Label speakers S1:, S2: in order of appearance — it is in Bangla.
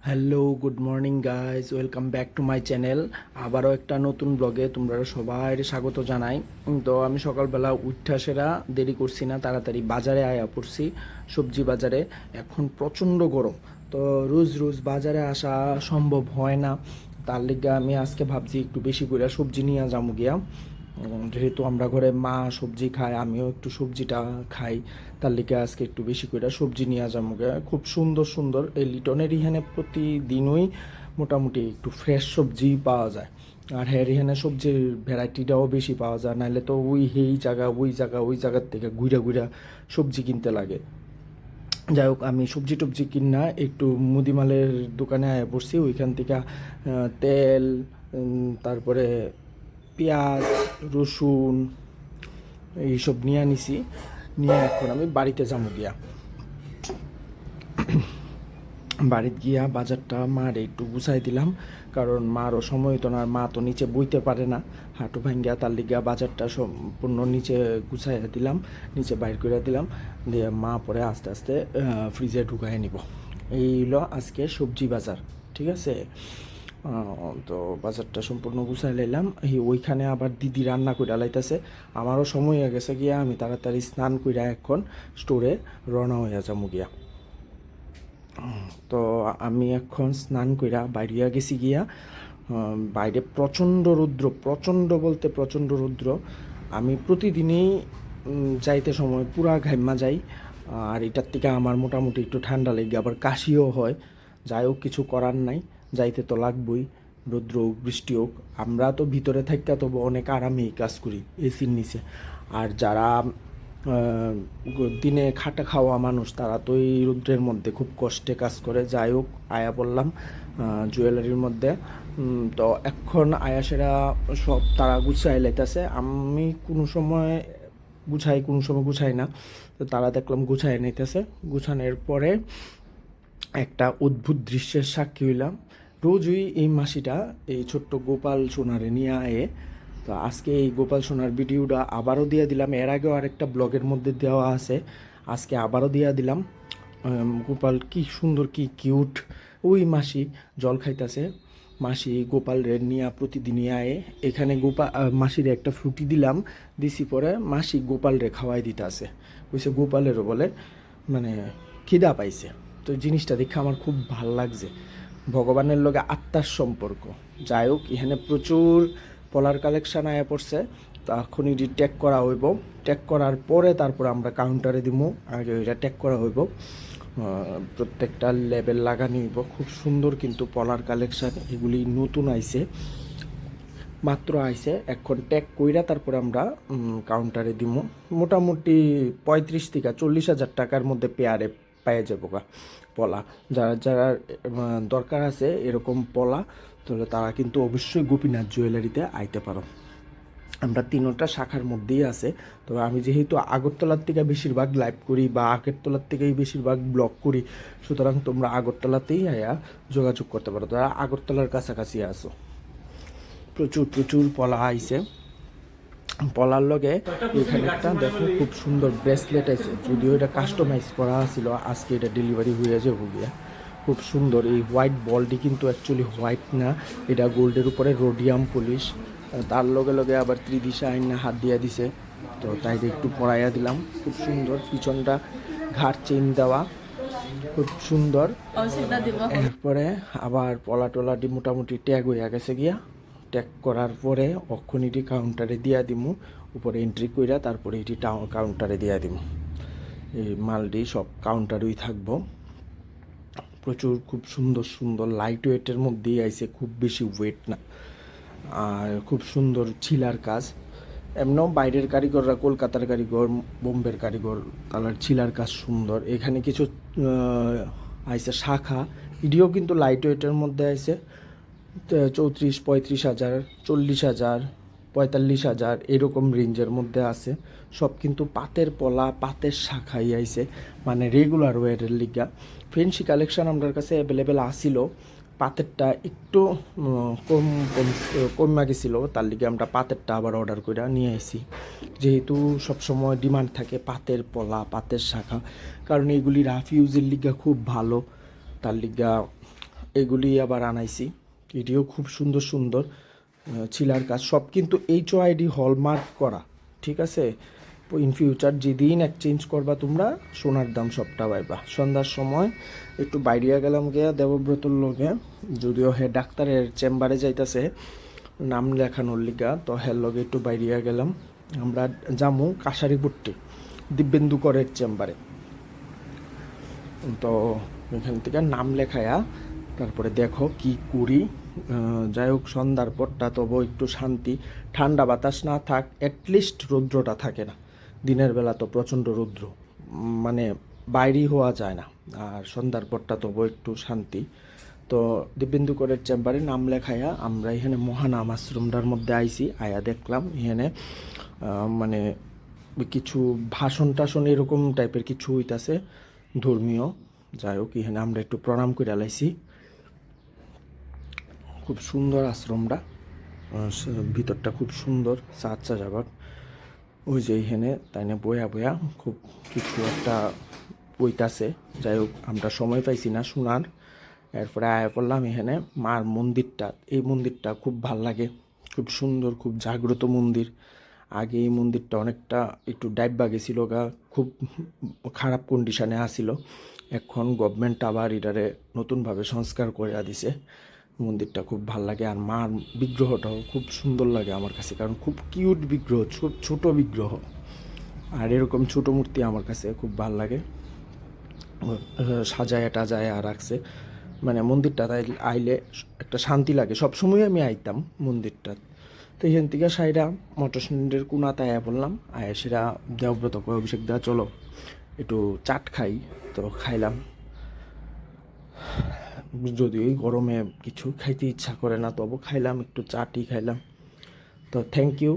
S1: Hello, good morning guys, welcome back to my channel. আবারও একটা নতুন ব্লগে তোমরা সবাই স্বাগত জানাই। তো আমি সকালবেলা উঠা সেরা দেরি করছি না, তাড়াতাড়ি বাজারে আয়া পড়ছি, সবজি বাজারে। এখন প্রচণ্ড গরম, তো রোজ রোজ বাজারে আসা সম্ভব হয় না। তার লিগে আমি আজকে ভাবছি একটু বেশি করে সবজি নিয়ে যাবো গিয়া। যেহেতু আমরা ঘরে মা সবজি খায়, আমিও একটু সবজিটা খাই, তার লিগে আজকে একটু বেশি করে সবজি নিয়ে যাবো। খুব সুন্দর সুন্দর এই লিটনের ইহানে প্রতিদিনই মোটামুটি একটু ফ্রেশ সবজি পাওয়া যায়। আর হ্যাঁ, এখানে সবজির ভ্যারাইটিটাও বেশি পাওয়া যায়, নাহলে তো ওই ওই জায়গার থেকে ঘুরা ঘুরা সবজি কিনতে লাগে। যাই হোক, আমি সবজি টবজি কিনা একটু মুদিমালের দোকানে আয়া পড়ছি, ওইখান থেকে তেল, তারপরে পেঁয়াজ, রসুন এইসব নিয়ে নিছি। নিয়ে এখন আমি বাড়িতে যাবো গিয়া। বাড়িতে গিয়া বাজারটা মার একটু গুছাই দিলাম, কারণ মারও সময় তো না, মা তো নিচে বইতে পারে না, হাঁটু ভাঙ্গিয়া। তার লিগা বাজারটা সম্পূর্ণ নিচে গুছাইয়া দিলাম, নিচে বাইর করে দিলাম, দিয়ে মা পরে আস্তে আস্তে ফ্রিজে ঢুকাই নিব। এই হলো আজকে সবজি বাজার, ঠিক আছে। তো বাজারটা সম্পূর্ণ গুছাই লাইলাম। ওইখানে আবার দিদি রান্না কইরা লাইতেছে, আমারও সময় হয়ে গেছে গিয়া। আমি তাড়াতাড়ি স্নান কইরা এখন স্টোরে রওনা হইয়া যাবো গিয়া। তো আমি এখন স্নান কইরা বাইরিয়া গেছি গিয়া। বাইরে প্রচণ্ড রৌদ্র, প্রচণ্ড বলতে প্রচণ্ড রৌদ্র। আমি প্রতিদিনই যাইতে সময় পুরা ঘাইমা যাই। আর এটার থেকে আমার মোটামুটি একটু ঠান্ডা লেগে আবার কাশিও হয়। যাই হোক, কিছু করার নাই, যাইতে তো লাগবই, রৌদ্র হোক বৃষ্টি হোক। আমরা তো ভিতরে থাকা তবু অনেক আরামেই কাজ করি এসির নিচে। আর যারা দিনে খাটা খাওয়া মানুষ, তারা তো এই রৌদ্রের মধ্যে খুব কষ্টে কাজ করে। যাই হোক, আয়া বললাম জুয়েলারির মধ্যে। তো এখন আয়াসেরা সব তারা গুছাই লাইতেছে। আমি কোনো সময় গুছাই, কোনো সময় গুছাই না। তো তারা দেখলাম গুছাই নিতেছে। গুছানোর পরে একটা অদ্ভুত দৃশ্যের সাক্ষী হইলাম। রোজই এই মাসিটা এই ছোট্ট গোপাল সোনারে নিয়ে আয়ে। তো আজকে এই গোপাল সোনার ভিডিওটা আবারও দিয়ে দিলাম, এর আগেও আরেকটা ব্লগের মধ্যে দেওয়া আছে, আজকে আবারও দিয়ে দিলাম। গোপাল কি সুন্দর, কি কিউট। ওই মাসি জল খাইতেছে, মাসি গোপাল রে নিয়ে প্রতিদিনই আয়ে। এখানে মাসিরে একটা ফ্রুটি দিলাম, দিছি পরে মাসি গোপাল রে খাওয়াই দিতে আছে। কইছে গোপালেরও বলে মানে খিদা পাইছে। তো জিনিসটা দেখে আমার খুব ভাল লাগছে, ভগবানের লগে আত্মার সম্পর্ক। যাই হোক, এখানে প্রচুর পলার কালেকশান আয়া পড়ছে। তো এখন এটি ট্যাগ করা হইব, ট্যাগ করার পরে তারপর আমরা কাউন্টারে দিব। আগে ওইটা ট্যাগ করা হইব, প্রত্যেকটা লেবেল লাগানো হইব। খুব সুন্দর কিন্তু পলার কালেকশান, এগুলি নতুন আইছে, মাত্র আইছে। এখন ট্যাগ কইরা তারপরে আমরা কাউন্টারে দিব। মোটামুটি 35 থেকে 40 হাজার টাকার মধ্যে পেয়ারে পেয়ে যাবো গা পলা। যারা যারা দরকার আছে এরকম পলা, তাহলে তারা কিন্তু অবশ্যই গোপীনাথ জুয়েলারিতে আইতে পারো। আমরা তিনোটা শাখার মধ্যেই আছে। তো আমি যেহেতু আগরতলার থেকে বেশিরভাগ লাইভ করি বা আগরতলার থেকেই বেশিরভাগ ব্লগ করি, সুতরাং তোমরা আগরতলাতেই আয়া যোগাযোগ করতে পারো, তারা আগরতলার কাছাকাছি আসো। প্রচুর প্রচুর পলা আইছে। পলার লগে এখানে একটা দেখো খুব সুন্দর ব্রেসলেট আছে, যদিও এটা কাস্টমাইজ করা ছিল, আজকে এটা ডেলিভারি হয়ে যাবে গিয়া। খুব সুন্দর এই হোয়াইট বলটি, কিন্তু অ্যাকচুয়ালি হোয়াইট না, এটা গোল্ডের উপরে রোডিয়াম পলিশ। তার লগে লগে আবার ত্রিদিশা আইনা হাত দিয়া দিছে, তো তাই একটু পরাইয়া দিলাম। খুব সুন্দর, পিছনটা ঘাট চেইন দেওয়া, খুব সুন্দর। এরপরে আবার পলা টলাটি মোটামুটি ট্যাগ হইয়া গেছে গিয়া। ট্যাগ করার পরে অক্ষণিটি কাউন্টারে দিয়া দিমু, উপরে এন্ট্রি কইরা তারপরে এটি কাউন্টারে দিয়া দিমু। এই মালটি সব কাউন্টারেই থাকবো। প্রচুর খুব সুন্দর সুন্দর লাইট ওয়েটের মধ্যেই আইছে, খুব বেশি ওয়েট না। আর খুব সুন্দর ছিলার কাজ। এমনও বাইরের কারিগররা, কলকাতার কারিগর, বোম্বের কারিগর, তার ছিলার কাজ সুন্দর। এখানে কিছু আইছে শাখা, ইডিও কিন্তু লাইট ওয়েটের মধ্যে আইছে। 34-35 হাজার, 40 হাজার, 45 হাজার, এরকম রেঞ্জের মধ্যে আছে। সব কিন্তু পাতের পলা, পাতের শাখাই আইছে, মানে রেগুলার ওয়ারের লিগা। ফেন্সি কালেকশন আমার কাছে অ্যাভেলেবেল আসিল, পাতেরটা একটু কম কম কমা গেছিলো, তার লিগে আমরা পাতেরটা আবার অর্ডার করে নিয়ে আসি। যেহেতু সবসময় ডিমান্ড থাকে পাতের পলা, পাতের শাখা, কারণ এগুলি রাফ ইউজের লিগা খুব ভালো, তার লিগা এগুলি আবার আনাইছি, এটিও খুব সুন্দর সুন্দর ছিলার কাজ, সব কিন্তু HOID হলমার্ক করা, ঠিক আছে। ইন ফিউচার যেদিন এক্সচেঞ্জ করবা তোমরা সোনার দাম সবটা পাইবা। সন্ধ্যার সময় একটু বাইরিয়া গেলাম গিয়া দেবব্রতর লগে, যদিও হে ডাক্তারের চেম্বারে যাইতাছে নাম লেখানোর লিগা, তো হের লগে একটু বাইরিয়া গেলাম। আমরা যামু কাশারিপুট্টি দিব্যেন্দু করের চেম্বারে, তো এখান থেকে নাম লেখায়া তারপরে দেখো কি করি। যাই হোক সন্ধ্যার পরটা তবু একটু শান্তি, ঠান্ডা বাতাস না থাক, অ্যাটলিস্ট রৌদ্রটা থাকে না। দিনের বেলা তো প্রচণ্ড রৌদ্র, মানে বাইরেই হওয়া যায় না। আর সন্ধ্যার পরটা তবু একটু শান্তি। তো দিব্যেন্দু করের চেম্বারে নাম লেখায়া আমরা এখানে মহানাম আশ্রমটার মধ্যে আইছি, আয়া দেখলাম এখানে মানে কিছু ভাষণ টাষণ এরকম টাইপের কিছু হইতাছে ধর্মীয়। যাই হোক এখানে আমরা একটু প্রণাম করে আলাইছি। খুব সুন্দর আশ্রমটা, ভিতরটা খুব সুন্দর, সাচ্চা যাবার। ওই যে এখানে তাই না বয়া বয়া খুব কিছু একটা বইতাছে। যাই হোক আমরা সময় পাইছি না শোনার। এরপরে আয়া পড়লাম এখানে মার মন্দিরটা, এই মন্দিরটা খুব ভাল লাগে, খুব সুন্দর, খুব জাগ্রত মন্দির। আগে এই মন্দিরটা অনেকটা একটু ডাইব্বা গেছিল গা, খুব খারাপ কন্ডিশনে আসিল। এখন গভর্নমেন্ট আবার এটারে নতুনভাবে সংস্কার করে দিছে। মন্দিরটা খুব ভাল লাগে, আর মার বিগ্রহটাও খুব সুন্দর লাগে আমার কাছে, কারণ খুব কিউট বিগ্রহ, ছোট বিগ্রহ। আর এরকম ছোট মূর্তি আমার কাছে খুব ভাল লাগে। সাজায় টাজায় আর রাখছে, মানে মন্দিরটা তাই আইলে একটা শান্তি লাগে। সবসময় আমি আইতাম মন্দিরটা। তো এখান থেকে সাইরা মোটর স্ট্যান্ডের কোনাতে আয়া বললাম, আয়া সেরা দেবব্রত কয় অভিষেক দা চলো একটু চাট খাই। তো খাইলাম, যদিও এই গরমে কিছু খাইতে ইচ্ছা করে না, তবু খাইলাম, একটু চাটই খাইলাম। তো থ্যাংক ইউ।